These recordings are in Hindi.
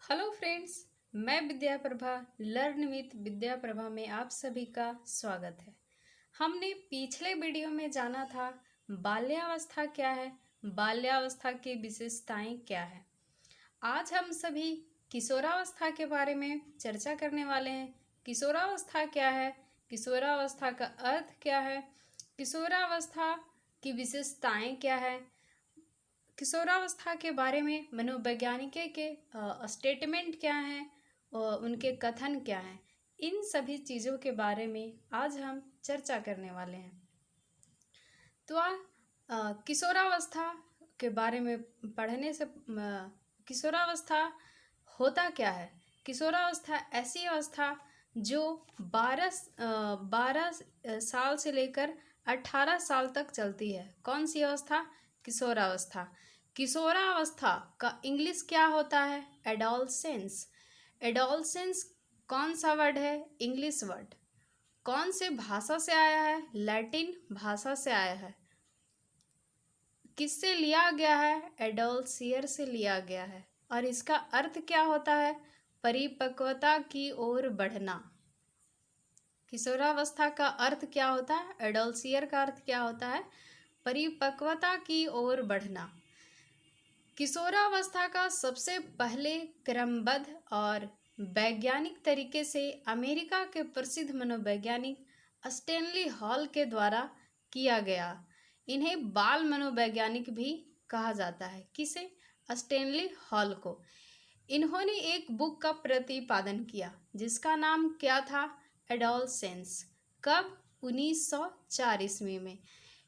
हेलो फ्रेंड्स, मैं विद्या प्रभा लर्न विथ विद्या प्रभा में आप सभी का स्वागत है। हमने पिछले वीडियो में जाना था बाल्यावस्था क्या है, बाल्यावस्था की विशेषताएं क्या है। आज हम सभी किशोरावस्था के बारे में चर्चा करने वाले हैं। किशोरावस्था क्या है, किशोरावस्था का अर्थ क्या है, किशोरावस्था की विशेषताएं क्या है, किशोरावस्था के बारे में मनोवैज्ञानिक के स्टेटमेंट क्या हैं और उनके कथन क्या हैं, इन सभी चीज़ों के बारे में आज हम चर्चा करने वाले हैं। तो किशोरावस्था के बारे में पढ़ने से किशोरावस्था होता क्या है। किशोरावस्था ऐसी अवस्था जो 12 साल से लेकर 18 साल तक चलती है। कौन सी अवस्था? किशोरावस्था। किशोरावस्था का इंग्लिश क्या होता है? एडोलसेंस। एडोलसेंस कौन सा वर्ड है? English word. कौन से भाषा से आया है? लैटिन भाषा से आया है। किससे लिया गया है? एडोलसियर से लिया गया है। और इसका अर्थ क्या होता है? परिपक्वता की ओर बढ़ना। किशोरावस्था का अर्थ क्या होता है? एडोलसियर का अर्थ क्या होता है? परिपक्वता की ओर बढ़ना। किशोरावस्था का सबसे पहले क्रमबद्ध और वैज्ञानिक तरीके से अमेरिका के प्रसिद्ध मनोवैज्ञानिक स्टेनली हॉल के द्वारा किया गया। इन्हें बाल मनोवैज्ञानिक भी कहा जाता है। किसे? स्टेनली हॉल को। इन्होंने एक बुक का प्रतिपादन किया जिसका नाम क्या था? एडोलसेंस। कब? 1904 ईस्वी में।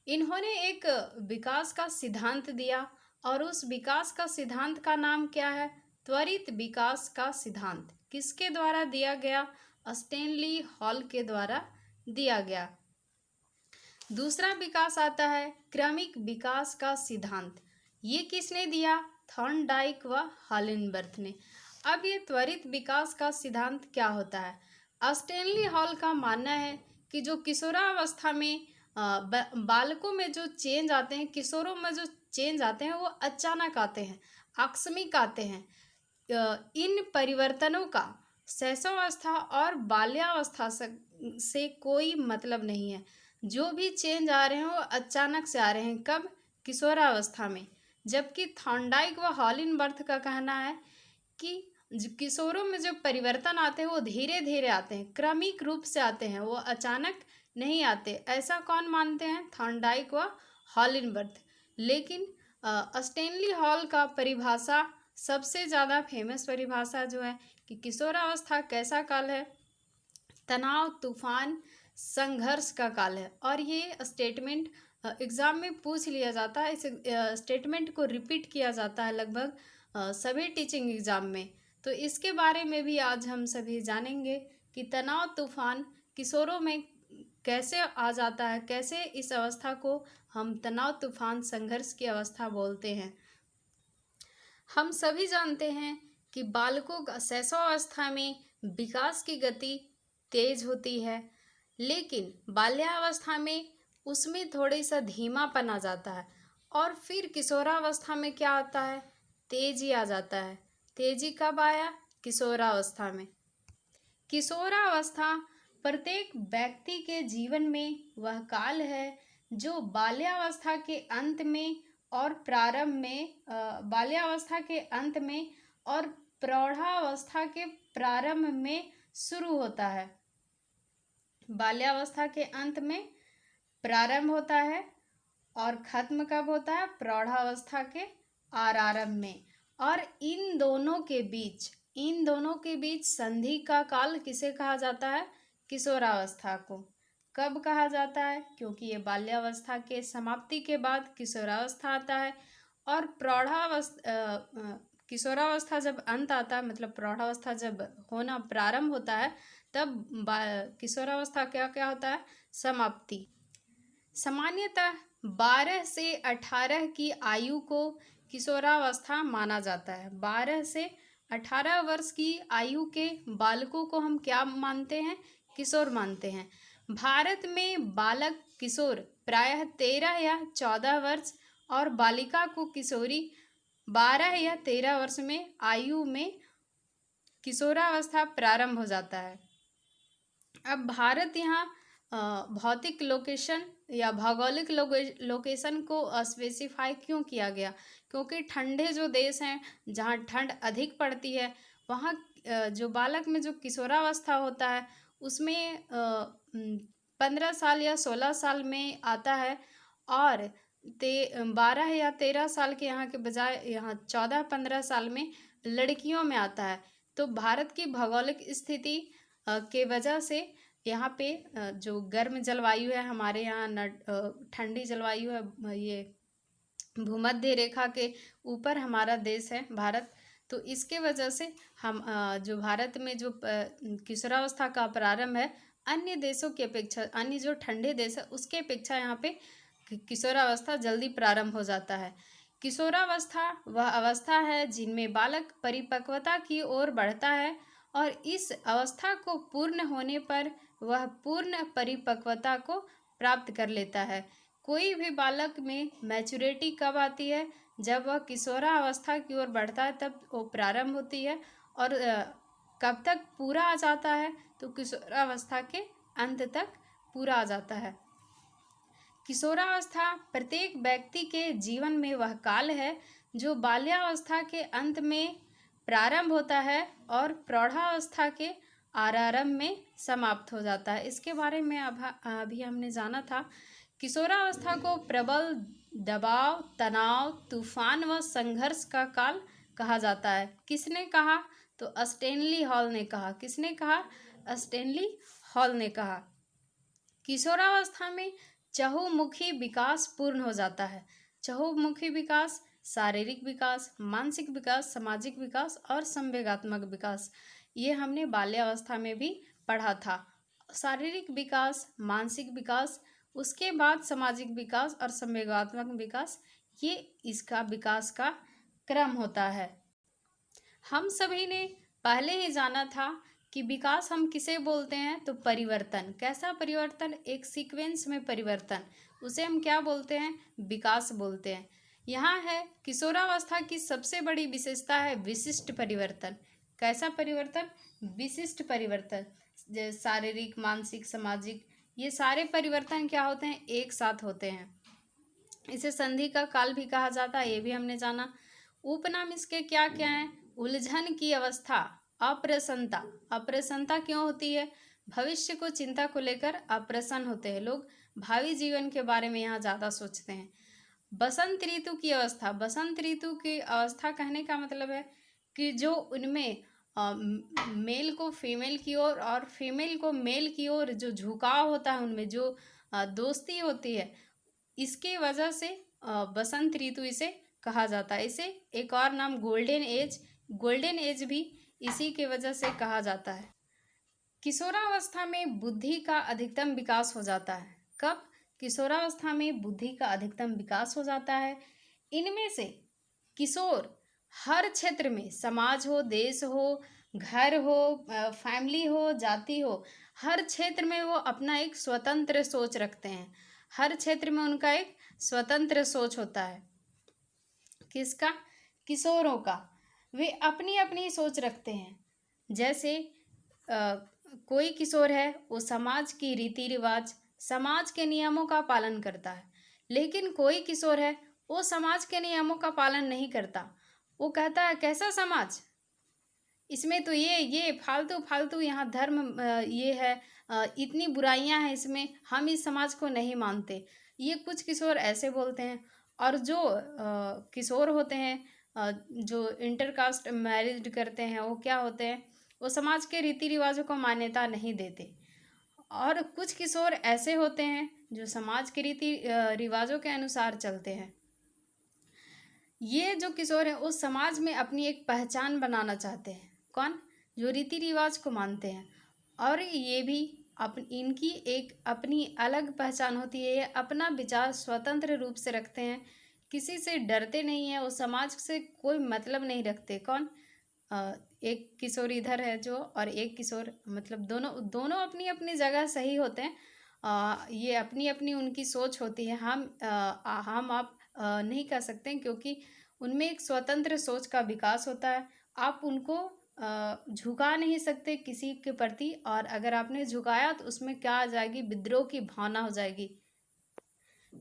इन्होंने एक विकास का सिद्धांत दिया और उस विकास का सिद्धांत का नाम क्या है? त्वरित विकास का सिद्धांत। किसके द्वारा दिया गया? स्टेनली हॉल के द्वारा दिया गया। दूसरा विकास आता है क्रमिक विकास का सिद्धांत। ये किसने दिया? थॉर्नडाइक व हॉलिनबर्थ ने। अब ये त्वरित विकास का सिद्धांत क्या होता है? स्टेनली हॉल का मानना है कि जो किशोरावस्था में बालकों में जो चेंज आते हैं, किशोरों में जो चेंज आते हैं, वो अचानक आते हैं, आकस्मिक आते हैं। इन परिवर्तनों का शैशवावस्था और बाल्यावस्था से कोई मतलब नहीं है। जो भी चेंज आ रहे हैं वो अचानक से आ रहे हैं। कब? किशोरावस्था में। जबकि थॉर्नडाइक व हॉलिनबर्थ का कहना है कि किशोरों में जो परिवर्तन आते हैं वो धीरे धीरे आते हैं, क्रमिक रूप से आते हैं, वो अचानक नहीं आते। ऐसा कौन मानते हैं? थॉर्नडाइक व हॉलिनबर्थ। लेकिन स्टेनली हॉल का परिभाषा सबसे ज़्यादा फेमस परिभाषा जो है कि किशोरावस्था कैसा काल है? तनाव, तूफान, संघर्ष का काल है। और ये स्टेटमेंट एग्ज़ाम में पूछ लिया जाता है। इस स्टेटमेंट को रिपीट किया जाता है लगभग सभी टीचिंग एग्ज़ाम में। तो इसके बारे में भी आज हम सभी जानेंगे कि तनाव तूफान किशोरों में कैसे आ जाता है, कैसे इस अवस्था को हम तनाव तूफान संघर्ष की अवस्था बोलते हैं। हम सभी जानते हैं कि बालकों का शैशवावस्था में विकास की गति तेज होती है, लेकिन बाल्यावस्था में उसमें थोड़ी सा धीमापन आ जाता है। और फिर किशोरावस्था में क्या आता है? तेजी आ जाता है। तेजी कब आया? किशोरावस्था में। किशोरावस्था प्रत्येक व्यक्ति के जीवन में वह काल है जो बाल्यावस्था के अंत में और प्रारंभ में बाल्यावस्था के अंत में और प्रौढ़ावस्था के प्रारंभ में शुरू होता है। बाल्यावस्था के अंत में प्रारंभ होता है और खत्म कब होता है? प्रौढ़ावस्था के आरंभ में। और इन दोनों के बीच संधि का काल किसे कहा जाता है? किशोरावस्था को। कब कहा जाता है? क्योंकि ये बाल्यावस्था के समाप्ति के बाद किशोरावस्था आता है और किशोरावस्था जब अंत आता है, मतलब प्रौढ़ावस्था जब होना प्रारंभ होता है, तब किशोरावस्था क्या क्या होता है? समाप्ति। सामान्यतः 12 से 18 की आयु को किशोरावस्था माना जाता है। 12 से 18 वर्ष की आयु के बालकों को हम क्या मानते हैं? किशोर मानते हैं। भारत में बालक किशोर प्रायः 13 या 14 वर्ष और बालिका को किशोरी 12 या 13 वर्ष में आयु में किशोरावस्था प्रारंभ हो जाता है। अब भारत यहाँ भौतिक लोकेशन या भौगोलिक लोकेशन को स्पेसिफाई क्यों किया गया? क्योंकि ठंडे जो देश हैं, जहाँ ठंड अधिक पड़ती है, वहाँ जो बालक में जो किशोरावस्था होता है, उसमें 15 साल या 16 साल में आता है, और 12 या 13 साल के यहाँ के बजाय यहाँ 14-15 साल में लड़कियों में आता है। तो भारत की भौगोलिक स्थिति के वजह से यहाँ पे जो गर्म जलवायु है, हमारे यहाँ न ठंडी जलवायु है, ये भूमध्य रेखा के ऊपर हमारा देश है भारत। तो इसके वजह से हम जो भारत में जो किशोरावस्था का प्रारंभ है, अन्य देशों की अपेक्षा, अन्य जो ठंडे देश है उसके अपेक्षा यहाँ पे किशोरावस्था जल्दी प्रारंभ हो जाता है। किशोरावस्था वह अवस्था है जिनमें बालक परिपक्वता की ओर बढ़ता है, और इस अवस्था को पूर्ण होने पर वह पूर्ण परिपक्वता को प्राप्त कर लेता है। कोई भी बालक में मैच्योरिटी कब आती है? जब वह किशोरावस्था की ओर बढ़ता है, तब वो प्रारंभ होती है। और कब तक पूरा आ जाता है? तो किशोरावस्था के अंत तक पूरा आ जाता है। किशोरावस्था प्रत्येक व्यक्ति के जीवन में वह काल है जो बाल्यावस्था के अंत में प्रारंभ होता है और प्रौढ़ावस्था के आरंभ में समाप्त हो जाता है। इसके बारे में अभी हमने जाना था। किशोरावस्था को प्रबल दबाव, तनाव, तूफान व संघर्ष का काल कहा जाता है। किसने कहा? तो स्टैनली हॉल ने कहा। किसने कहा? स्टैनली हॉल ने कहा। किशोरावस्था में चहुमुखी विकास पूर्ण हो जाता है। चहुमुखी विकास, शारीरिक विकास, मानसिक विकास, सामाजिक विकास और संवेगात्मक विकास, ये हमने बाल्यावस्था में भी पढ़ा था। शारीरिक विकास, मानसिक विकास, उसके बाद सामाजिक विकास और संवेगात्मक विकास, ये इसका विकास का क्रम होता है। हम सभी ने पहले ही जाना था कि विकास हम किसे बोलते हैं? तो परिवर्तन। कैसा परिवर्तन? एक सीक्वेंस में परिवर्तन, उसे हम क्या बोलते हैं? विकास बोलते हैं। यहाँ है किशोरावस्था की सबसे बड़ी विशेषता है विशिष्ट परिवर्तन। कैसा परिवर्तन? विशिष्ट परिवर्तन। शारीरिक, मानसिक, सामाजिक, ये सारे परिवर्तन क्या होते हैं? एक साथ होते हैं। इसे संधि का काल भी कहा जाता है, ये भी हमने जाना। उपनाम इसके क्या क्या हैं? उलझन की अवस्था, अप्रसन्नता। अप्रसन्नता क्यों होती है? भविष्य को चिंता को लेकर अप्रसन्न होते हैं लोग, भावी जीवन के बारे में यहाँ ज़्यादा सोचते हैं। बसंत ऋतु की अवस्था। बसंत ऋतु की अवस्था कहने का मतलब है कि जो उनमें मेल को फीमेल की ओर और फीमेल को मेल की ओर जो झुकाव होता है, उनमें जो दोस्ती होती है, इसकी वजह से बसंत ऋतु इसे कहा जाता है। इसे एक और नाम गोल्डन एज, गोल्डन एज भी इसी के वजह से कहा जाता है। किशोरावस्था में बुद्धि का अधिकतम विकास हो जाता है। कब? किशोरावस्था में बुद्धि का अधिकतम विकास हो जाता है। इनमें से किशोर हर क्षेत्र में, समाज हो, देश हो, घर हो, फैमिली हो, जाति हो, हर क्षेत्र में वो अपना एक स्वतंत्र सोच रखते हैं। हर क्षेत्र में उनका एक स्वतंत्र सोच होता है। किसका? किशोरों का। वे अपनी अपनी सोच रखते हैं। जैसे कोई किशोर है, वो समाज की रीति रिवाज, समाज के नियमों का पालन करता है। लेकिन कोई किशोर है, वो समाज के नियमों का पालन नहीं करता। वो कहता है कैसा समाज, इसमें तो ये फालतू फालतू यहाँ धर्म ये है, इतनी बुराइयां हैं इसमें, हम इस समाज को नहीं मानते। ये कुछ किशोर ऐसे बोलते हैं। और जो किशोर होते हैं जो इंटरकास्ट मैरिज करते हैं, वो क्या होते हैं? वो समाज के रीति रिवाजों को मान्यता नहीं देते। और कुछ किशोर ऐसे होते हैं जो समाज के रीति रिवाजों के अनुसार चलते हैं। ये जो किशोर हैं, उस समाज में अपनी एक पहचान बनाना चाहते हैं। कौन? जो रीति रिवाज को मानते हैं। और ये भी इनकी एक अपनी अलग पहचान होती है। ये अपना विचार स्वतंत्र रूप से रखते हैं, किसी से डरते नहीं हैं, वो समाज से कोई मतलब नहीं रखते। कौन? एक किशोर इधर है जो, और एक किशोर, मतलब दोनों अपनी अपनी जगह सही होते हैं। ये अपनी अपनी उनकी सोच होती है। हम आप नहीं कह सकते, क्योंकि उनमें एक स्वतंत्र सोच का विकास होता है। आप उनको झुका नहीं सकते किसी के प्रति, और अगर आपने झुकाया तो उसमें क्या आ जाएगी, विद्रोह की भावना हो जाएगी।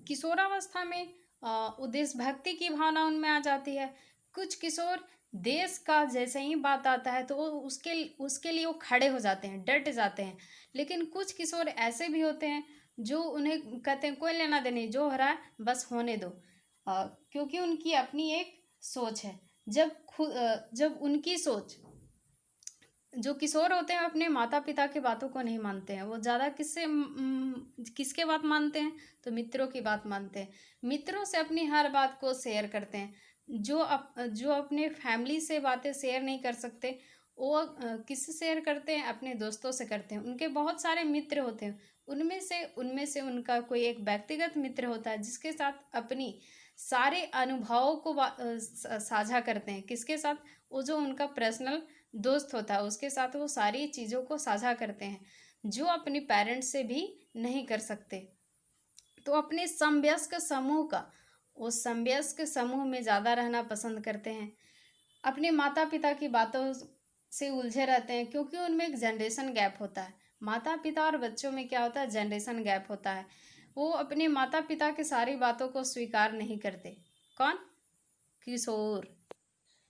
किशोरावस्था में वो देशभक्ति की भावना उनमें आ जाती है। कुछ किशोर देश का जैसे ही बात आता है तो वो उसके उसके लिए वो खड़े हो जाते हैं, डट जाते हैं। लेकिन कुछ किशोर ऐसे भी होते हैं जो उन्हें कहते हैं कोई लेना देना नहीं, जो हो रहा है बस होने दो, क्योंकि उनकी अपनी एक सोच है। जब उनकी सोच, जो किशोर होते हैं अपने माता पिता की बातों को नहीं मानते हैं, वो ज़्यादा किसके बात मानते हैं, तो मित्रों की बात मानते हैं। मित्रों से अपनी हर बात को शेयर करते हैं। जो अपने फैमिली से बातें शेयर नहीं कर सकते, वो किससे शेयर करते हैं, अपने दोस्तों से करते हैं। उनके बहुत सारे मित्र होते हैं, उनमें से उनका कोई एक व्यक्तिगत मित्र होता है जिसके साथ अपनी सारे अनुभवों को साझा करते हैं। किसके साथ, वो जो उनका पर्सनल दोस्त होता है उसके साथ वो सारी चीज़ों को साझा करते हैं, जो अपने पेरेंट्स से भी नहीं कर सकते। तो अपने समवयस्क समूह का, वो समवयस्क समूह में ज़्यादा रहना पसंद करते हैं। अपने माता पिता की बातों से उलझे रहते हैं, क्योंकि उनमें एक जनरेशन गैप होता है। माता पिता और बच्चों में क्या होता है, जनरेशन गैप होता है। वो अपने माता पिता की सारी बातों को स्वीकार नहीं करते। कौन, किशोर।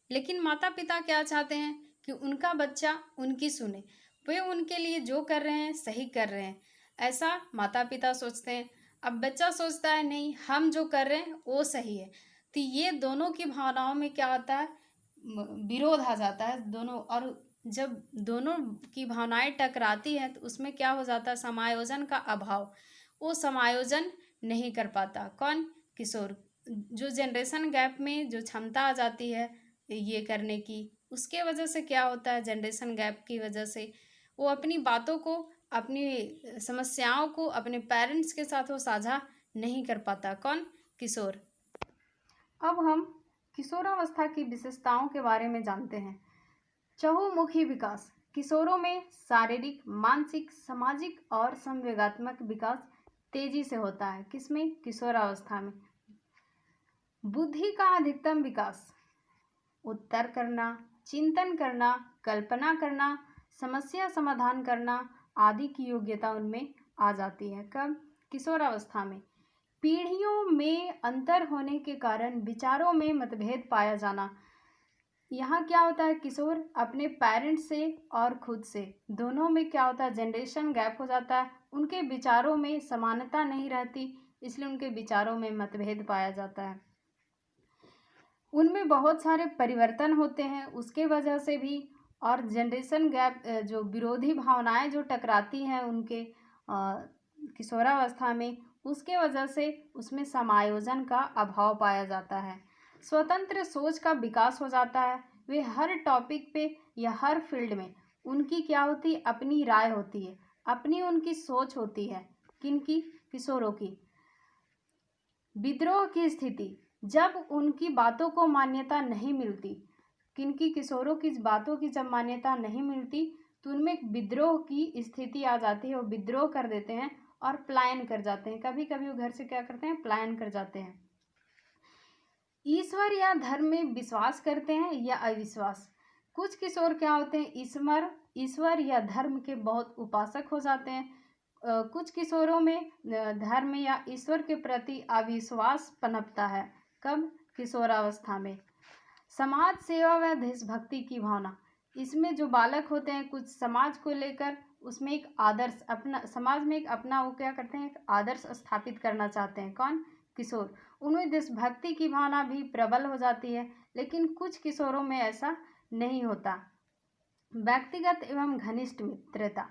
लेकिन माता पिता क्या चाहते हैं कि उनका बच्चा उनकी सुने, वे उनके लिए जो कर रहे हैं सही कर रहे हैं, ऐसा माता पिता सोचते हैं। अब बच्चा सोचता है नहीं, हम जो कर रहे हैं वो सही है। तो ये दोनों की भावनाओं में क्या होता है, विरोध आ जाता है दोनों। और जब दोनों की भावनाएं टकराती हैं तो उसमें क्या हो जाता है, समायोजन का अभाव। वो समायोजन नहीं कर पाता। कौन, किशोर। जो जनरेशन गैप में जो क्षमता आ जाती है ये करने की, उसके वजह से क्या होता है, जनरेशन गैप की वजह से वो अपनी बातों को, अपनी समस्याओं को अपने पेरेंट्स के साथ वो साझा नहीं कर पाता। कौन, किशोर। अब हम किशोरावस्था की विशेषताओं के बारे में जानते हैं। चहुमुखी विकास। किशोरों में शारीरिक, मानसिक, सामाजिक और संवेगात्मक विकास तेजी से होता है। किसमें, किशोरावस्था में। बुद्धि का अधिकतम विकास, उत्तर करना, चिंतन करना, कल्पना करना, समस्या समाधान करना आदि की योग्यता उनमें आ जाती है। कब, किशोरावस्था में। पीढ़ियों में अंतर होने के कारण विचारों में मतभेद पाया जाना। यहाँ क्या होता है, किशोर अपने पेरेंट्स से और खुद से दोनों में क्या होता है, जनरेशन गैप हो जाता है। उनके विचारों में समानता नहीं रहती, इसलिए उनके विचारों में मतभेद पाया जाता है। उनमें बहुत सारे परिवर्तन होते हैं उसके वजह से भी। और जनरेशन गैप, जो विरोधी भावनाएं जो टकराती हैं उनके किशोरावस्था में, उसके वजह से उसमें समायोजन का अभाव पाया जाता है। स्वतंत्र सोच का विकास हो जाता है। वे हर टॉपिक पे या हर फील्ड में उनकी क्या होती है, अपनी राय होती है, अपनी उनकी सोच होती है। किनकी, किशोरों की। विद्रोह की स्थिति, जब उनकी बातों को मान्यता नहीं मिलती, किनकी, किशोरों की बातों की जब मान्यता नहीं मिलती तो उनमें एक विद्रोह की स्थिति आ जाती है। वो विद्रोह कर देते हैं और पलायन कर जाते हैं। कभी कभी वो घर से क्या करते हैं, पलायन कर जाते हैं। ईश्वर या धर्म में विश्वास करते हैं या अविश्वास। कुछ किशोर क्या होते हैं, ईश्वर या धर्म के बहुत उपासक हो जाते हैं। कुछ किशोरों में धर्म या ईश्वर के प्रति अविश्वास पनपता है। कब, किशोरावस्था में। समाज सेवा व देशभक्ति की भावना, इसमें जो बालक होते हैं कुछ समाज को लेकर उसमें एक आदर्श, अपना समाज में एक अपना वो क्या करते हैं, एक आदर्श स्थापित करना चाहते हैं। कौन, किशोर। उनमें देशभक्ति की भावना भी प्रबल हो जाती है, लेकिन कुछ किशोरों में ऐसा नहीं होता। व्यक्तिगत एवं घनिष्ठ मित्रता।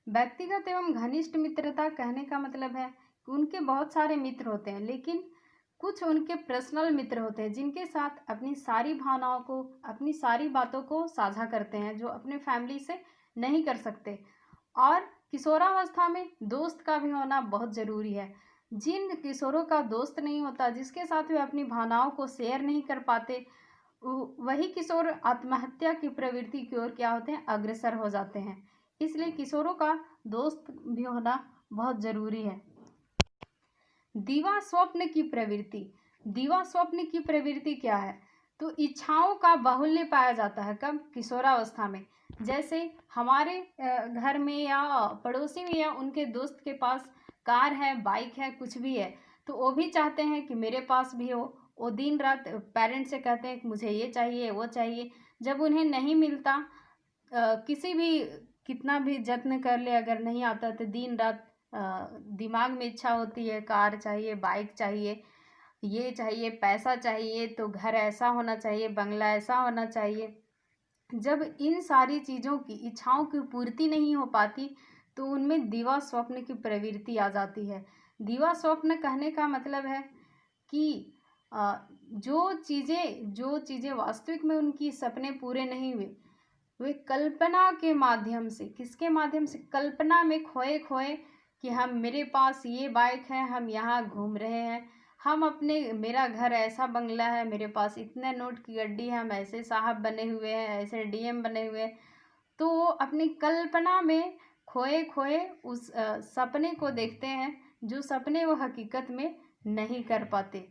व्यक्तिगत एवं घनिष्ठ मित्रता कहने का मतलब है कि उनके बहुत सारे मित्र होते हैं, लेकिन कुछ उनके पर्सनल मित्र होते हैं जिनके साथ अपनी सारी भावनाओं को, अपनी सारी बातों को साझा करते हैं, जो अपने फैमिली से नहीं कर सकते। और किशोरावस्था में दोस्त का भी होना बहुत ज़रूरी है। जिन किशोरों का दोस्त नहीं होता, जिसके साथ वे अपनी भावनाओं को शेयर नहीं कर पाते, वही किशोर आत्महत्या की प्रवृत्ति की ओर क्या होते हैं, अग्रसर हो जाते हैं। इसलिए किशोरों का दोस्त भी होना बहुत ज़रूरी है। दीवा स्वप्न की प्रवृत्ति। दीवा स्वप्न की प्रवृत्ति क्या है, तो इच्छाओं का बाहुल्य पाया जाता है कब? किशोरावस्था में। जैसे हमारे घर में या पड़ोसी में या उनके दोस्त के पास कार है, बाइक है, कुछ भी है, तो वो भी चाहते हैं कि मेरे पास भी हो। वो दिन रात पेरेंट्स से कहते हैं कि मुझे ये चाहिए, वो चाहिए। जब उन्हें नहीं मिलता, किसी भी कितना भी जत्न कर ले, अगर नहीं आता, तो दिन रात दिमाग में इच्छा होती है, कार चाहिए, बाइक चाहिए, ये चाहिए, पैसा चाहिए, तो घर ऐसा होना चाहिए, बंगला ऐसा होना चाहिए। जब इन सारी चीज़ों की इच्छाओं की पूर्ति नहीं हो पाती, तो उनमें दिवा स्वप्न की प्रवृत्ति आ जाती है। दिवा स्वप्न कहने का मतलब है कि जो चीज़ें वास्तविक में उनकी सपने पूरे नहीं हुए, वे कल्पना के माध्यम से, किसके माध्यम से? कल्पना में खोए खोए कि हम, मेरे पास ये बाइक है, हम यहाँ घूम रहे हैं, हम अपने, मेरा घर ऐसा बंगला है, मेरे पास इतने नोट की गड्डी है, हम ऐसे साहब बने हुए हैं, ऐसे डीएम बने हुए हैं। तो वो अपनी कल्पना में खोए खोए उस सपने को देखते हैं, जो सपने वो हकीकत में नहीं कर पाते।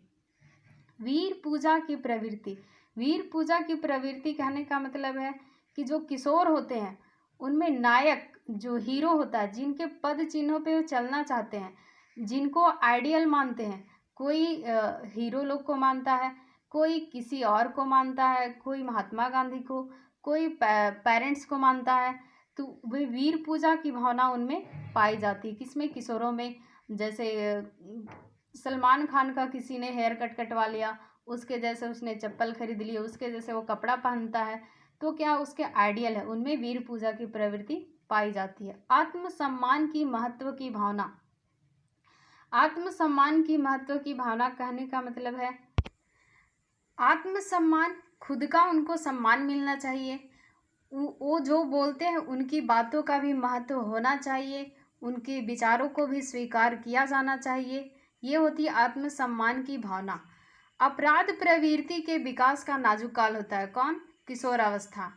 वीर पूजा की प्रवृत्ति। वीर पूजा की प्रवृत्ति कहने का मतलब है कि जो किशोर होते हैं, उनमें नायक जो हीरो होता है, जिनके पद चिन्हों पे वो चलना चाहते हैं, जिनको आइडियल मानते हैं, कोई हीरो लोग को मानता है, कोई किसी और को मानता है, कोई महात्मा गांधी को, कोई पेरेंट्स को मानता है, तो वे वीर पूजा की भावना उनमें पाई जाती है। किसमें? किशोरों में। जैसे सलमान खान का किसी ने हेयर कट कटवा लिया, उसके जैसे उसने चप्पल खरीद ली, उसके जैसे वो कपड़ा पहनता है, तो क्या उसके आइडियल है, उनमें वीर पूजा की प्रवृत्ति पाई जाती है। आत्मसम्मान की महत्व की भावना। आत्मसम्मान की महत्व की भावना कहने का मतलब है आत्मसम्मान, खुद का उनको सम्मान मिलना चाहिए, वो जो बोलते हैं उनकी बातों का भी महत्व होना चाहिए, उनके विचारों को भी स्वीकार किया जाना चाहिए। ये होती है आत्मसम्मान की भावना। अपराध प्रवृत्ति के विकास का नाजुक काल होता है कौन? किशोरावस्था।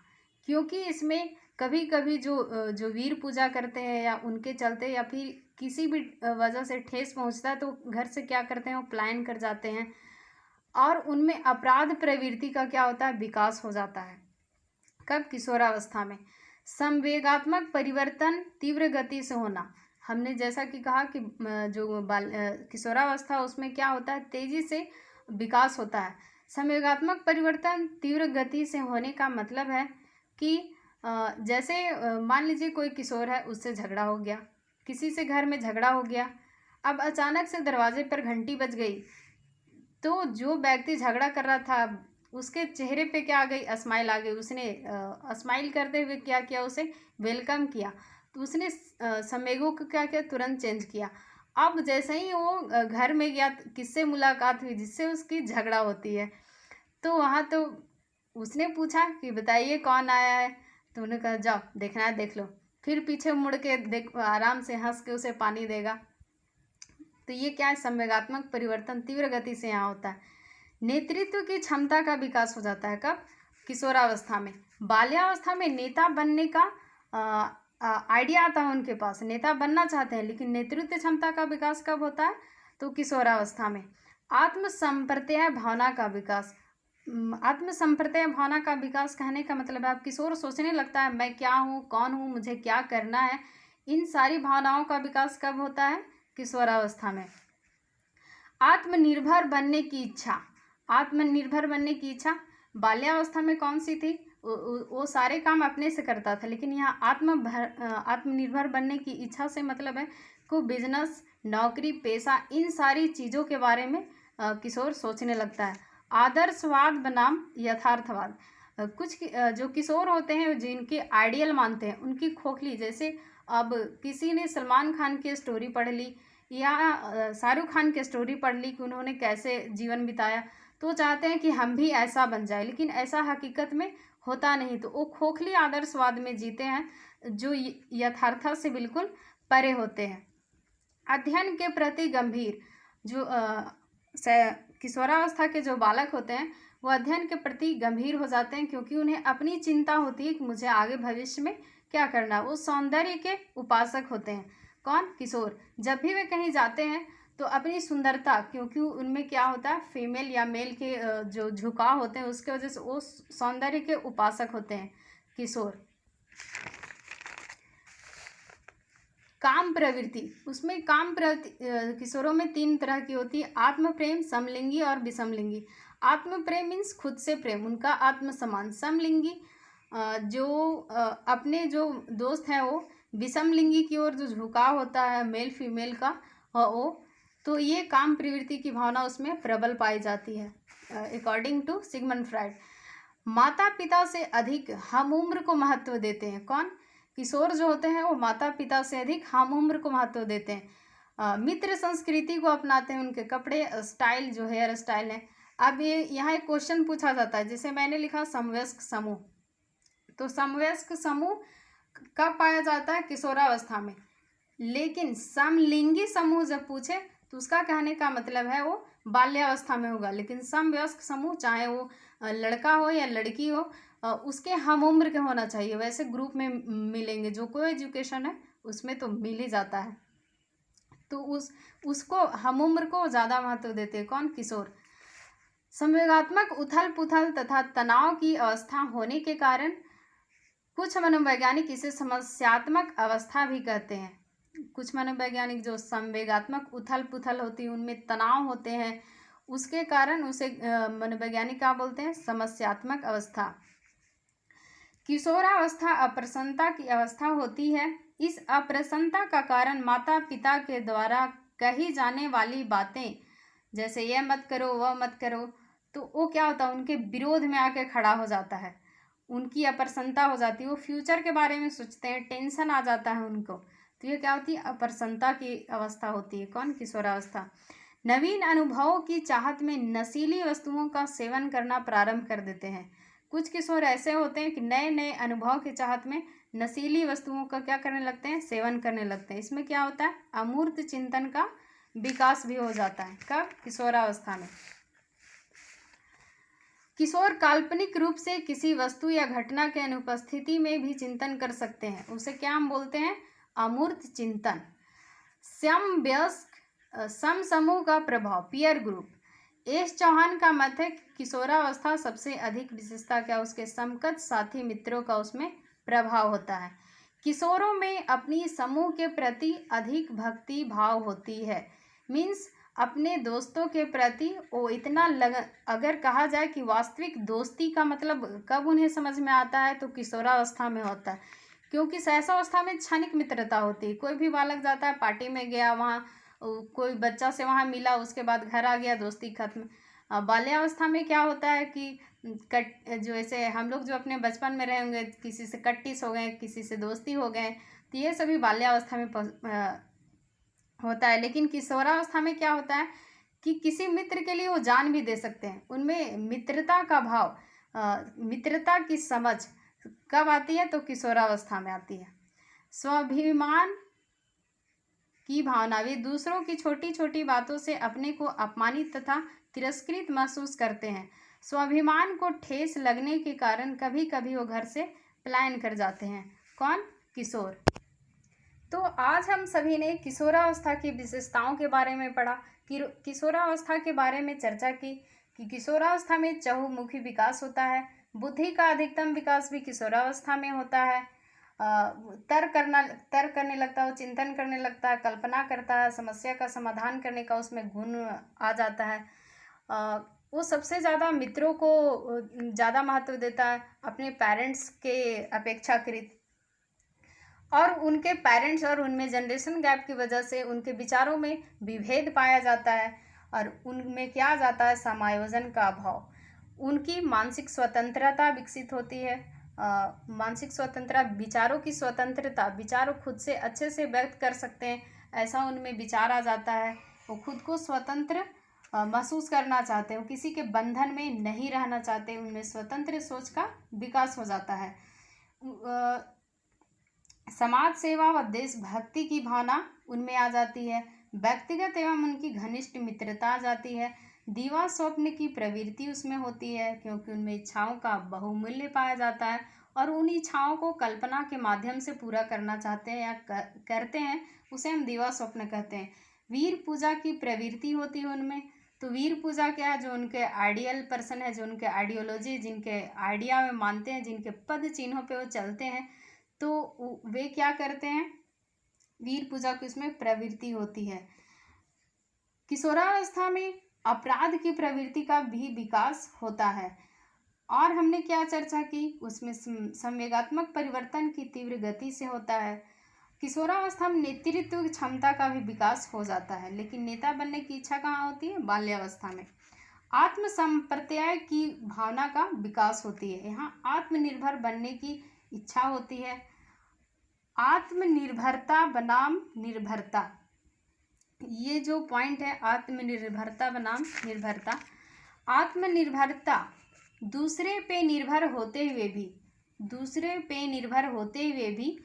क्योंकि इसमें कभी कभी जो वीर पूजा करते हैं, या उनके चलते, या फिर किसी भी वजह से ठेस पहुंचता है, तो घर से क्या करते हैं, वो प्लान कर जाते हैं, और उनमें अपराध प्रवृत्ति का क्या होता है? विकास हो जाता है। कब? किशोरावस्था में। संवेगात्मक परिवर्तन तीव्र गति से होना। हमने जैसा कि कहा कि जो किशोरावस्था, उसमें क्या होता है? तेजी से विकास होता है। संवेगात्मक परिवर्तन तीव्र गति से होने का मतलब है कि जैसे मान लीजिए कोई किशोर है, उससे झगड़ा हो गया, किसी से घर में झगड़ा हो गया, अब अचानक से दरवाजे पर घंटी बज गई, तो जो व्यक्ति झगड़ा कर रहा था, उसके चेहरे पे क्या आ गई? स्माइल आ गई। उसने स्माइल करते हुए क्या किया? उसे वेलकम किया। तो उसने संवेगों को क्या किया? तुरंत चेंज किया। अब जैसे ही वो घर में गया, किससे मुलाकात हुई? जिससे उसकी झगड़ा होती है, तो वहाँ तो उसने पूछा कि बताइए कौन आया है, तो उन्होंने कहा जाओ, देखना है देख लो। फिर पीछे मुड़ के देख, आराम से हंस के उसे पानी देगा। तो ये क्या है? संवेगात्मक परिवर्तन तीव्र गति से यहाँ होता है। नेतृत्व की क्षमता का विकास हो जाता है कब? किशोरावस्था में। बाल्यावस्था में नेता बनने का आइडिया आता है उनके पास, नेता बनना चाहते हैं, लेकिन नेतृत्व क्षमता का विकास कब होता है? तो किशोरावस्था में। आत्मसंप्रत्यय भावना का विकास। आत्मसंप्रत्यय भावना का विकास कहने का मतलब है, अब किशोर सोचने लगता है मैं क्या हूँ, कौन हूँ, मुझे क्या करना है। इन सारी भावनाओं का विकास कब होता है? किशोरावस्था में। आत्मनिर्भर बनने की इच्छा। आत्मनिर्भर बनने की इच्छा बाल्यावस्था में कौन सी थी? वो सारे काम अपने से करता था, लेकिन यहाँ आत्मनिर्भर बनने की इच्छा से मतलब है को बिजनेस, नौकरी, पैसा, इन सारी चीज़ों के बारे में किशोर सोचने लगता है। आदर्शवाद बनाम यथार्थवाद। कुछ जो किशोर होते हैं, जिनके आइडियल मानते हैं, उनकी खोखली, जैसे अब किसी ने सलमान खान की स्टोरी पढ़ ली, या शाहरुख खान की स्टोरी पढ़ ली कि उन्होंने कैसे जीवन बिताया, तो चाहते हैं कि हम भी ऐसा बन जाए, लेकिन ऐसा हकीकत में होता नहीं। तो वो खोखली आदर्शवाद में जीते हैं, जो यथार्थ से बिल्कुल परे होते हैं। अध्ययन के प्रति गंभीर। जो किशोरावस्था के जो बालक होते हैं, वो अध्ययन के प्रति गंभीर हो जाते हैं, क्योंकि उन्हें अपनी चिंता होती है कि मुझे आगे भविष्य में क्या करना है। वो सौंदर्य के उपासक होते हैं। कौन? किशोर। जब भी वे कहीं जाते हैं, तो अपनी सुंदरता, क्योंकि उनमें क्या होता है, फीमेल या मेल के जो झुकाव होते हैं उसके वजह से वो सौंदर्य के उपासक होते हैं किशोर। काम प्रवृत्ति, उसमें काम प्रवृत्ति किशोरों में 3 तरह की होती है, आत्म प्रेम, समलिंगी और विषमलिंगी। आत्म प्रेम मीन्स खुद से प्रेम, उनका आत्म सम्मान। समलिंगी जो अपने जो दोस्त हैं वो विषमलिंगी की ओर जो झुकाव होता है मेल फीमेल का वो, तो ये काम प्रवृत्ति की भावना उसमें प्रबल पाई जाती है अकॉर्डिंग टू सिगमंड फ्राइड। माता पिता से अधिक हम उम्र को महत्व देते हैं। कौन? किशोर जो होते हैं वो माता पिता से अधिक हम उम्र को महत्व देते हैं। मित्र संस्कृति को अपनाते हैं, उनके कपड़े स्टाइल जो हेयर स्टाइल है। अब ये यहाँ एक क्वेश्चन पूछा जाता है, जैसे मैंने लिखा समवयस्क समूह, तो समवयस्क समूह कब पाया जाता है? किशोरावस्था में। लेकिन समलिंगी समूह जब पूछे तो उसका कहने का मतलब है वो बाल्यावस्था में होगा। लेकिन समवयस्क समूह चाहे वो लड़का हो या लड़की हो उसके हम उम्र के होना चाहिए। वैसे ग्रुप में मिलेंगे, जो कोई एजुकेशन है उसमें तो मिल ही जाता है, तो उसको हम उम्र को ज़्यादा महत्व देते हैं। कौन? किशोर। संवेगात्मक उथल पुथल तथा तनाव की अवस्था होने के कारण कुछ मनोवैज्ञानिक इसे समस्यात्मक अवस्था भी कहते हैं। कुछ मनोवैज्ञानिक जो संवेगात्मक उथल पुथल होती है, उनमें तनाव होते हैं, उसके कारण उसे मनोवैज्ञानिक क्या बोलते हैं? समस्यात्मक अवस्था। किशोरावस्था अप्रसन्नता की अवस्था होती है। इस अप्रसन्नता का कारण माता पिता के द्वारा कही जाने वाली बातें, जैसे यह मत करो वह मत करो, तो वो क्या होता है, उनके विरोध में आके खड़ा हो जाता है, उनकी अप्रसन्नता हो जाती है, वो फ्यूचर के बारे में सोचते हैं, टेंशन आ जाता है उनको, तो ये क्या होती है? अप्रसन्नता की अवस्था होती है। कौन? किशोरावस्था। नवीन अनुभवों की चाहत में नशीली वस्तुओं का सेवन करना प्रारंभ कर देते हैं। कुछ किशोर ऐसे होते हैं कि नए नए अनुभव की चाहत में नशीली वस्तुओं का क्या करने लगते हैं? सेवन करने लगते हैं। इसमें क्या होता है? अमूर्त चिंतन का विकास भी हो जाता है। कब? किशोरावस्था में। किशोर काल्पनिक रूप से किसी वस्तु या घटना के अनुपस्थिति में भी चिंतन कर सकते हैं, उसे क्या हम बोलते हैं? अमूर्त चिंतन। समवयस्क सम समूह का प्रभाव, पीयर ग्रुप। एस चौहान का मत है कि किशोरावस्था सबसे अधिक विशेषता क्या, उसके समकक्ष साथी मित्रों का उसमें प्रभाव होता है। किशोरों में अपनी समूह के प्रति अधिक भक्ति भाव होती है। मीन्स अपने दोस्तों के प्रति वो इतना अगर कहा जाए कि वास्तविक दोस्ती का मतलब कब उन्हें समझ में आता है, तो किशोरावस्था में होता है। क्योंकि सहसावस्था में क्षणिक मित्रता होती है। कोई भी बालक जाता है, पार्टी में गया, वहाँ कोई बच्चा से वहाँ मिला, उसके बाद घर आ गया, दोस्ती खत्म। बाल्यावस्था में क्या होता है कि जो ऐसे हम लोग जो अपने बचपन में रहे होंगे, किसी से कट्टिस हो गए, किसी से दोस्ती हो गए, तो ये सभी बाल्यावस्था में होता है। लेकिन किशोरावस्था में क्या होता है कि किसी मित्र के लिए वो जान भी दे सकते हैं। उनमें मित्रता का भाव, मित्रता की समझ कब आती है? तो किशोरावस्था में आती है। स्वाभिमान की भावना, वे दूसरों की छोटी छोटी बातों से अपने को अपमानित तथा तिरस्कृत महसूस करते हैं। स्वाभिमान को ठेस लगने के कारण कभी कभी वो घर से पलायन कर जाते हैं। कौन? किशोर। तो आज हम सभी ने किशोरावस्था की विशेषताओं के बारे में पढ़ा, किशोरावस्था के बारे में चर्चा की कि किशोरावस्था में चहुमुखी विकास होता है, बुद्धि का अधिकतम विकास भी किशोरावस्था में होता है, तर्क करने लगता है, चिंतन करने लगता है, कल्पना करता है, समस्या का समाधान करने का उसमें गुण आ जाता है। वो सबसे ज़्यादा मित्रों को ज़्यादा महत्व देता है अपने पेरेंट्स के अपेक्षाकृत, और उनके पेरेंट्स और उनमें जनरेशन गैप की वजह से उनके विचारों में विभेद पाया जाता है, और उनमें क्या आ जाता है? समायोजन का अभाव। उनकी मानसिक स्वतंत्रता विकसित होती है, मानसिक स्वतंत्रता, विचारों की स्वतंत्रता, विचारों खुद से अच्छे से व्यक्त कर सकते हैं, ऐसा उनमें विचार आ जाता है। वो खुद को स्वतंत्र महसूस करना चाहते हैं, वो किसी के बंधन में नहीं रहना चाहते, उनमें स्वतंत्र सोच का विकास हो जाता है। समाज सेवा व देशभक्ति की भावना उनमें आ जाती है, व्यक्तिगत एवं उनकी घनिष्ठ मित्रता आ जाती है, दीवा स्वप्न की प्रवृत्ति उसमें होती है, क्योंकि उनमें इच्छाओं का बहुमूल्य पाया जाता है, और उन इच्छाओं को कल्पना के माध्यम से पूरा करना चाहते हैं या करते हैं, उसे हम दीवा स्वप्न कहते हैं। वीर पूजा की प्रवृत्ति होती है उनमें। तो वीर पूजा क्या है, जो उनके आइडियल पर्सन है, जो उनके आइडियोलॉजी, जिनके आइडिया में मानते हैं, जिनके पद चिन्हों पे वो चलते हैं, तो वे क्या करते हैं, वीर पूजा की उसमें प्रवृत्ति होती है। किशोरावस्था में अपराध की प्रवृत्ति का भी विकास होता है। और हमने क्या चर्चा की, उसमें संवेगात्मक परिवर्तन की तीव्र गति से होता है। किशोरावस्था में नेतृत्व क्षमता का भी विकास हो जाता है, लेकिन नेता बनने की इच्छा कहाँ होती है, बाल्यावस्था में। आत्म संप्रत्यय की भावना का विकास होती है, यहाँ आत्मनिर्भर बनने की इच्छा होती है। आत्मनिर्भरता बनाम निर्भरता, ये जो पॉइंट है, आत्मनिर्भरता बनाम निर्भरता। आत्मनिर्भरता दूसरे पे निर्भर होते हुए भी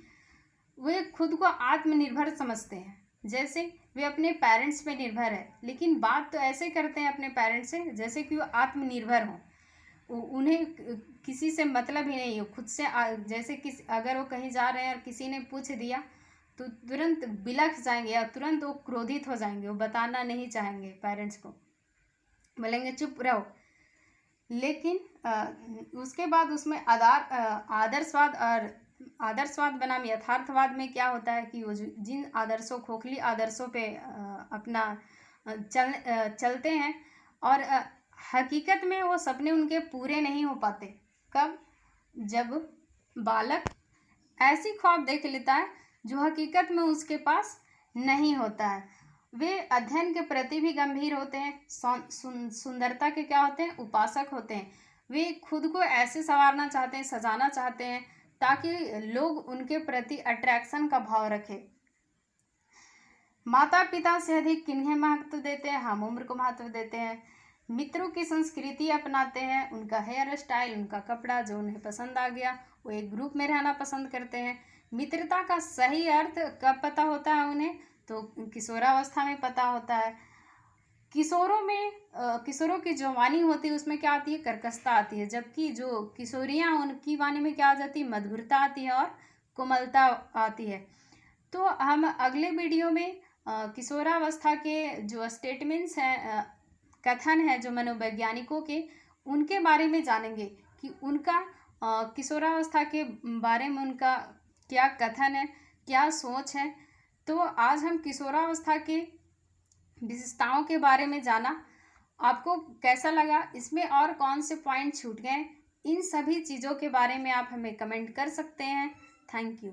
वे खुद को आत्मनिर्भर समझते हैं। जैसे वे अपने पेरेंट्स पे निर्भर है, लेकिन बात तो ऐसे करते हैं अपने पेरेंट्स से जैसे कि वो आत्मनिर्भर हों, उन्हें किसी से मतलब ही नहीं हो, खुद से जैसे अगर वो कहीं जा रहे हैं और किसी ने पूछ दिया तो तुरंत बिलख जाएंगे या तुरंत वो क्रोधित हो जाएंगे, वो बताना नहीं चाहेंगे पेरेंट्स को, बोलेंगे चुप रहो। लेकिन उसके बाद उसमें आदर्शवाद बनाम यथार्थवाद में क्या होता है कि वो जिन आदर्शों, खोखली आदर्शों पे अपना चलते हैं और हकीकत में वो सपने उनके पूरे नहीं हो पाते। कब, जब बालक ऐसी ख्वाब देख लेता है जो हकीकत में उसके पास नहीं होता है। वे अध्ययन के प्रति भी गंभीर होते हैं, सुंदरता के क्या होते हैं, उपासक होते हैं। वे खुद को ऐसे संवारना चाहते हैं, सजाना चाहते हैं ताकि लोग उनके प्रति अट्रैक्शन का भाव रखें। माता पिता से अधिक किन्हें महत्व देते हैं, हम उम्र को महत्व देते हैं। मित्रों की संस्कृति अपनाते हैं, उनका हेयर स्टाइल, उनका कपड़ा जो उन्हें पसंद आ गया, वो एक ग्रुप में रहना पसंद करते हैं। मित्रता का सही अर्थ कब पता होता है उन्हें, तो किशोरावस्था में पता होता है। किशोरों की जो वाणी होती है उसमें क्या आती है, कर्कशता आती है, जबकि जो किशोरियाँ उनकी वाणी में क्या आ जाती है, मधुरता आती है और कोमलता आती है। तो हम अगले वीडियो में किशोरावस्था के जो स्टेटमेंट्स हैं, कथन है जो मनोवैज्ञानिकों के, उनके बारे में जानेंगे कि उनका किशोरावस्था के बारे में उनका क्या कथन है, क्या सोच है। तो आज हम किशोरावस्था के विशेषताओं के बारे में जाना। आपको कैसा लगा, इसमें और कौन से पॉइंट छूट गए, इन सभी चीज़ों के बारे में आप हमें कमेंट कर सकते हैं। Thank you.